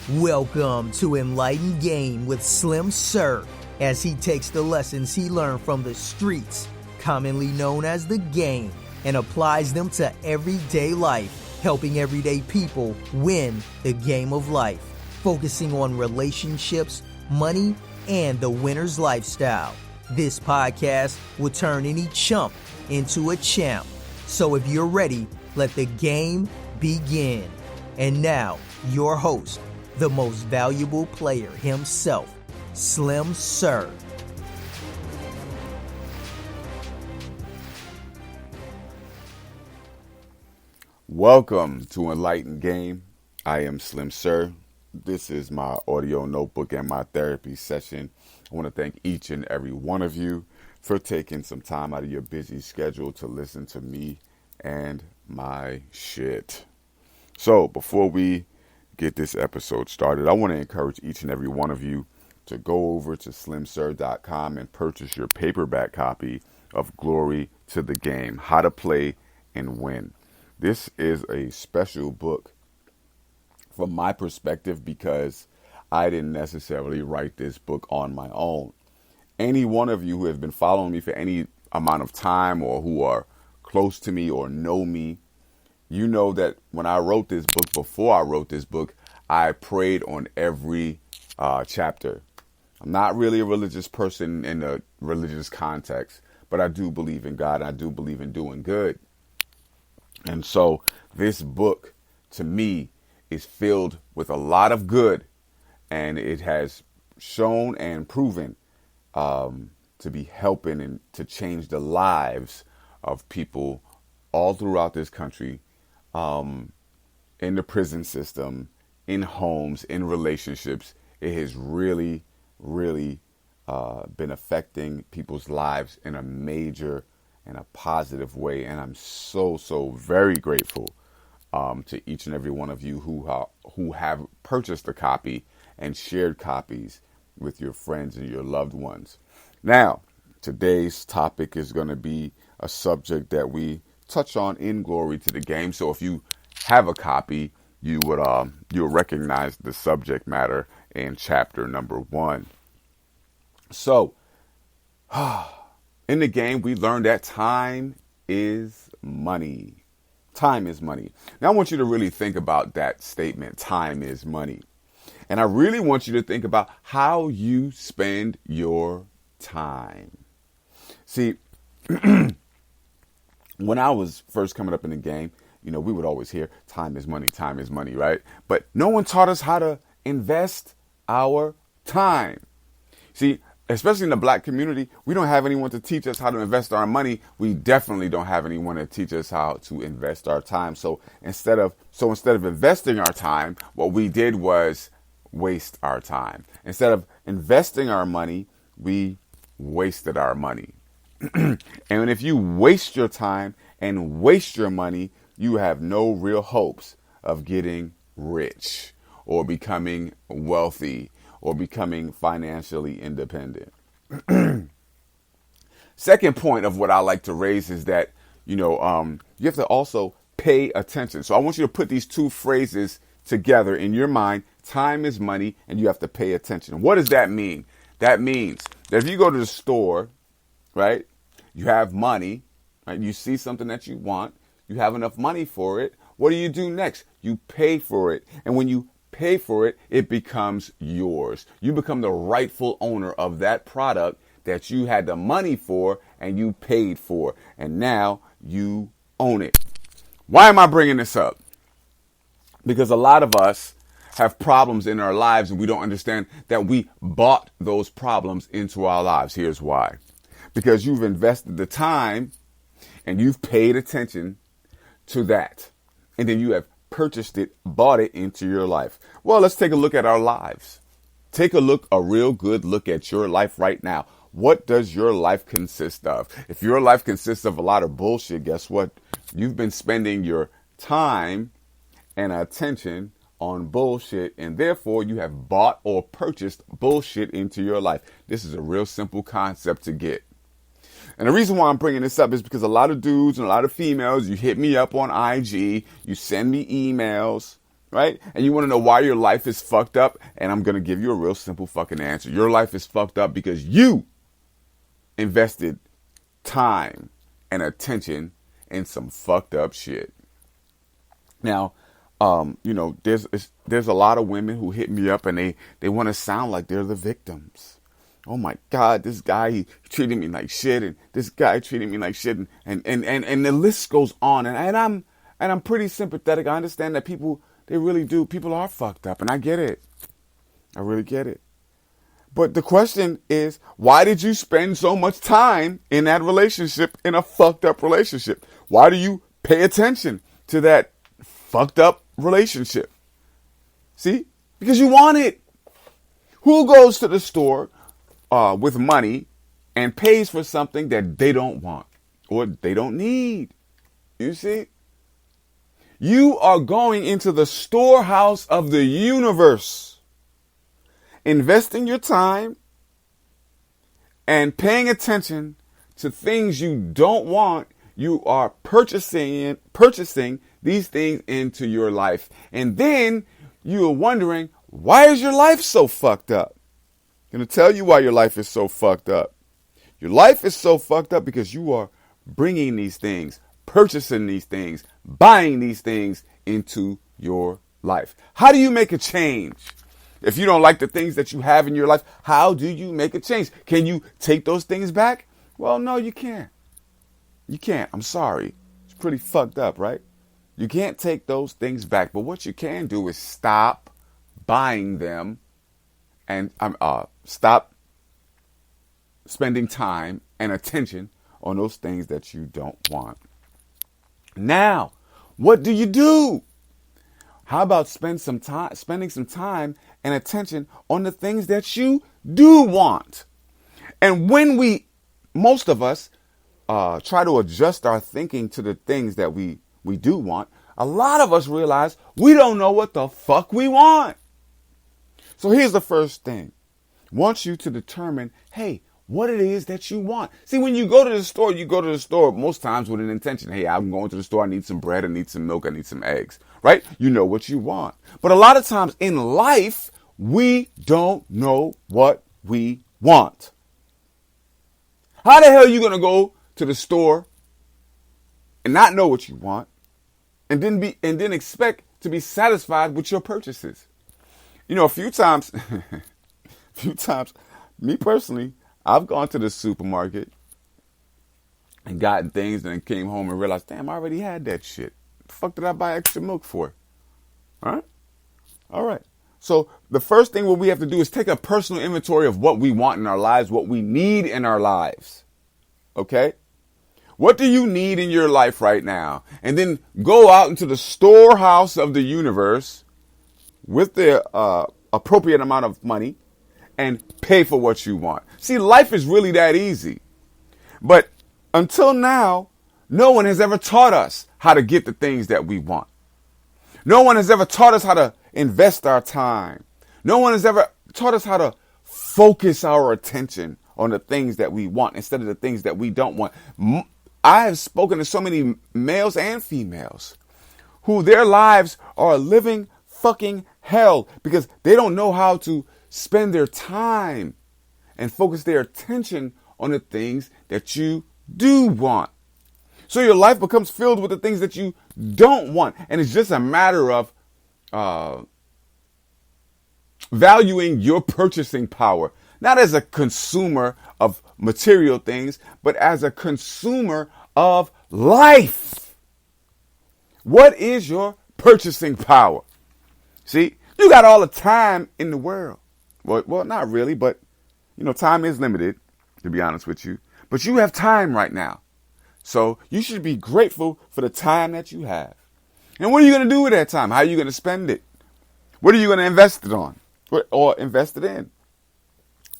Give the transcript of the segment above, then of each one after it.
Welcome to Enlightened Game with Slim Sir, as he takes the lessons he learned from the streets, commonly known as the game, and applies them to everyday life, helping everyday people win the game of life, focusing on relationships, money, and the winner's lifestyle. This podcast will turn any chump into a champ. So if you're ready, let the game begin. And now, your host, the most valuable player himself, Slim Sir. Welcome to Enlightened Game. I am Slim Sir. This is my audio notebook and my therapy session. I want to thank each and every one of you for taking some time out of your busy schedule to listen to me and my shit. So before we get this episode started, I want to encourage each and every one of you to go over to slimsir.com and purchase your paperback copy of Glory to the Game, How to Play and Win. This is a special book from my perspective because I didn't necessarily write this book on my own. Any one of you who have been following me for any amount of time or who are close to me or know me, you know that when I wrote this book, before I wrote this book, I prayed on every chapter. I'm not really a religious person in a religious context, but I do believe in God. And I do believe in doing good. And so this book, to me, is filled with a lot of good. And it has shown and proven to be helping and to change the lives of people all throughout this country, in the prison system, in homes, in relationships. It has really, really been affecting people's lives in a major and a positive way. And I'm so very grateful to each and every one of you who have purchased a copy and shared copies with your friends and your loved ones. Now, today's topic is going to be a subject that we touch on in Glory to the Game. So if you have a copy, you'll recognize the subject matter in chapter number 1. So, in the game, we learned that time is money. Time is money. Now, I want you to really think about that statement, time is money. And I really want you to think about how you spend your time. See, when I was first coming up in the game, we would always hear time is money, right? But no one taught us how to invest our time. See, especially in the black community, we don't have anyone to teach us how to invest our money. We definitely don't have anyone to teach us how to invest our time. So instead of investing our time, what we did was waste our time. Instead of investing our money, we wasted our money. And if you waste your time and waste your money, you have no real hopes of getting rich or becoming wealthy or becoming financially independent. Second point of what I like to raise is that, you have to also pay attention. So I want you to put these two phrases together in your mind. Time is money, and you have to pay attention. What does that mean? That means that if you go to the store, right, you have money, right, you see something that you want, you have enough money for it. What do you do next? You pay for it. And when you pay for it, it becomes yours. You become the rightful owner of that product that you had the money for and you paid for. And now you own it. Why am I bringing this up? Because a lot of us have problems in our lives and we don't understand that we bought those problems into our lives. Here's why. Because you've invested the time and you've paid attention to that. And then you have purchased it, bought it into your life. Well, let's take a look at our lives. Take a real good look at your life right now. What does your life consist of? If your life consists of a lot of bullshit, guess what? You've been spending your time and attention on bullshit, and therefore you have bought or purchased bullshit into your life. This is a real simple concept to get. And the reason why I'm bringing this up is because a lot of dudes and a lot of females, you hit me up on IG, you send me emails, right? And you want to know why your life is fucked up? And I'm going to give you a real simple fucking answer. Your life is fucked up because you invested time and attention in some fucked up shit. Now, there's a lot of women who hit me up and they want to sound like they're the victims. Oh my God, this guy, he treated me like shit, and this guy treated me like shit, and the list goes on. And I'm pretty sympathetic. I understand that people, they really do. People are fucked up, and I get it. I really get it. But the question is, why did you spend so much time in that relationship, in a fucked up relationship? Why do you pay attention to that fucked up relationship? See? Because you want it. Who goes to the store with money and pays for something that they don't want or they don't need? You see? You are going into the storehouse of the universe, investing your time and paying attention to things you don't want. You are purchasing these things into your life. And then you are wondering, why is your life so fucked up? I'm going to tell you why your life is so fucked up. Your life is so fucked up because you are bringing these things, purchasing these things, buying these things into your life. How do you make a change? If you don't like the things that you have in your life, how do you make a change? Can you take those things back? Well, no, you can't. You can't. I'm sorry. It's pretty fucked up, right? You can't take those things back. But what you can do is stop buying them and stop spending time and attention on those things that you don't want. Now, what do you do? How about spending some time and attention on the things that you do want? And when most of us try to adjust our thinking to the things that we do want, a lot of us realize we don't know what the fuck we want. So here's the first thing. I want you to determine, hey, what it is that you want. See, when you go to the store, you go to the store most times with an intention. Hey, I'm going to the store. I need some bread. I need some milk. I need some eggs, right? You know what you want. But a lot of times in life, we don't know what we want. How the hell are you going to go to the store and not know what you want and then expect to be satisfied with your purchases? You know, a few times, me personally, I've gone to the supermarket and gotten things and then came home and realized, damn, I already had that shit. The fuck did I buy extra milk for? All right. So the first thing what we have to do is take a personal inventory of what we want in our lives, what we need in our lives. Okay? What do you need in your life right now? And then go out into the storehouse of the universe with the appropriate amount of money and pay for what you want. See, life is really that easy. But until now, no one has ever taught us how to get the things that we want. No one has ever taught us how to invest our time. No one has ever taught us how to focus our attention on the things that we want instead of the things that we don't want. I have spoken to so many males and females who their lives are a living fucking hell because they don't know how to spend their time and focus their attention on the things that you do want. So your life becomes filled with the things that you don't want. And it's just a matter of valuing your purchasing power, not as a consumer of material things, but as a consumer of life. What is your purchasing power? See, you got all the time in the world. Well, not really, but, time is limited, to be honest with you. But you have time right now. So you should be grateful for the time that you have. And what are you going to do with that time? How are you going to spend it? What are you going to invest it on or invest it in?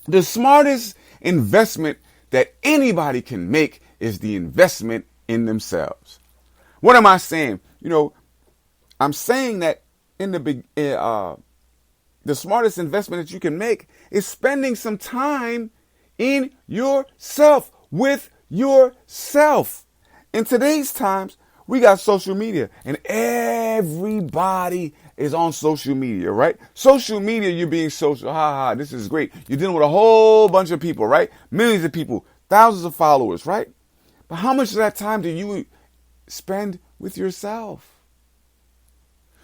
The smartest investment that anybody can make is the investment in themselves. What am I saying? I'm saying that the smartest investment that you can make is spending some time in yourself, with yourself. In today's times, We got social media, and everybody is on social media, right? Social media, you're being social. Ha ha, this is great. You're dealing with a whole bunch of people, right? Millions of people, thousands of followers, right? But how much of that time do you spend with yourself?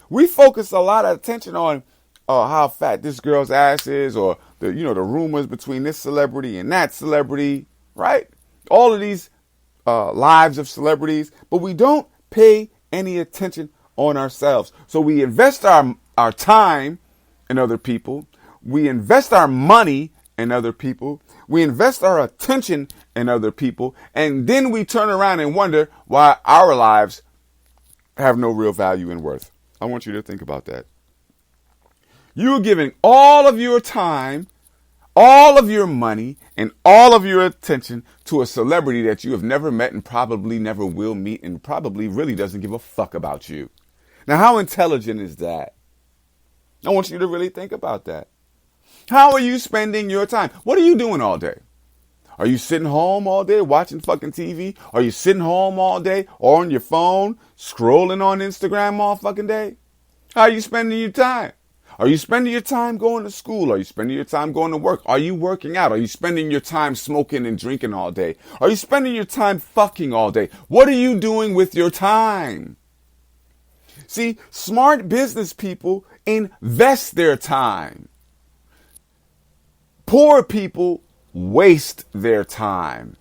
We focus a lot of attention on how fat this girl's ass is, or the rumors between this celebrity and that celebrity, right? All of these lives of celebrities, but we don't pay any attention on ourselves. So we invest our time in other people. We invest our money in other people. We invest our attention in other people. And then we turn around and wonder why our lives have no real value and worth. I want you to think about that. You're giving all of your time, all of your money, and all of your attention to a celebrity that you have never met and probably never will meet and probably really doesn't give a fuck about you. Now, how intelligent is that? I want you to really think about that. How are you spending your time? What are you doing all day? Are you sitting home all day watching fucking TV? Are you sitting home all day or on your phone scrolling on Instagram all fucking day? How are you spending your time? Are you spending your time going to school? Are you spending your time going to work? Are you working out? Are you spending your time smoking and drinking all day? Are you spending your time fucking all day? What are you doing with your time? See, smart business people invest their time. Poor people waste their time.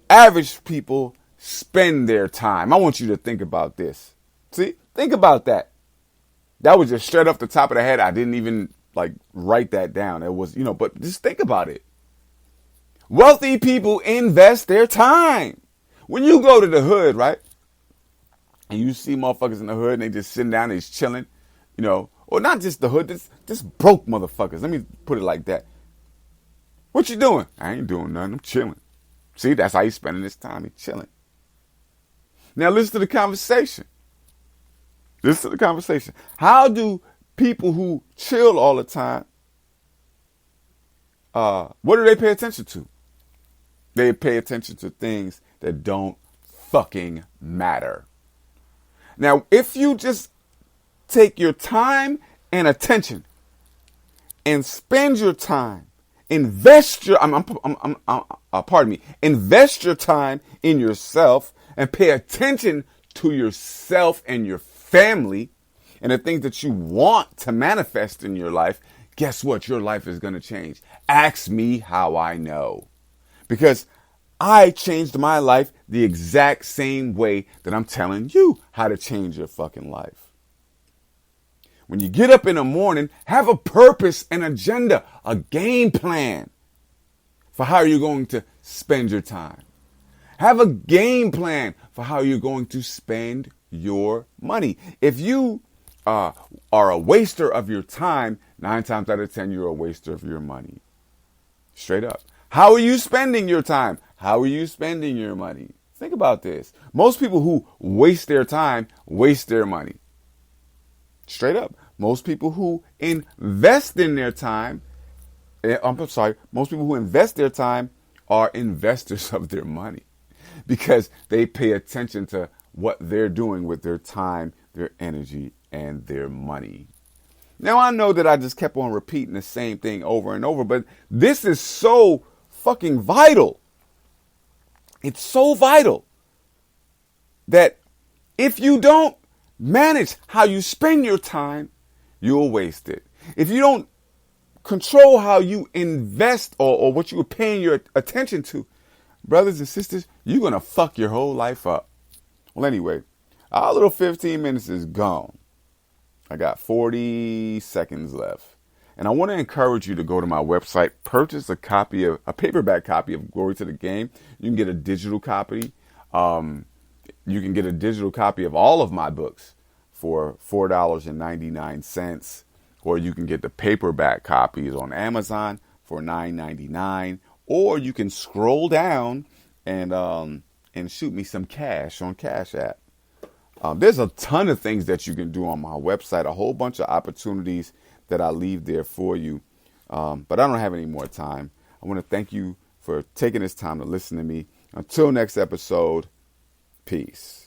Average people spend their time. I want you to think about this. See, think about that. That was just straight off the top of the head. I didn't even write that down. It was, but just think about it. Wealthy people invest their time. When you go to the hood, right? And you see motherfuckers in the hood and they just sitting down and just chilling, or not just the hood, just broke motherfuckers. Let me put it like that. What you doing? I ain't doing nothing. I'm chilling. See, that's how he's spending his time. He's chilling. Now listen to the conversation. Listen to the conversation. How do people who chill all the time, what do they pay attention to? They pay attention to things that don't fucking matter. Now, if you just take your time and attention and spend your time, invest your time in yourself and pay attention to yourself and your family and the things that you want to manifest in your life, guess what? Your life is going to change. Ask me how I know. Because I changed my life the exact same way that I'm telling you how to change your fucking life. When you get up in the morning, have a purpose, an agenda, a game plan for how you're going to spend your time. Have a game plan for how you're going to spend your money. If you are a waster of your time, 9 times out of 10, you're a waster of your money. Straight up. How are you spending your time? How are you spending your money? Think about this. Most people who waste their time waste their money. Straight up. Most people who invest in their time, most people who invest their time are investors of their money because they pay attention to what they're doing with their time, their energy, and their money. Now, I know that I just kept on repeating the same thing over and over, but this is so fucking vital. It's so vital that if you don't manage how you spend your time, you'll waste it. If you don't control how you invest or what you're paying your attention to, brothers and sisters, you're going to fuck your whole life up. Well, anyway, our little 15 minutes is gone. I got 40 seconds left. And I want to encourage you to go to my website, purchase a paperback copy of Glory to the Game. You can get a digital copy. You can get a digital copy of all of my books for $4.99. Or you can get the paperback copies on Amazon for $9.99. Or you can scroll down and shoot me some cash on Cash App. There's a ton of things that you can do on my website, a whole bunch of opportunities that I leave there for you. But I don't have any more time. I want to thank you for taking this time to listen to me. Until next episode, peace.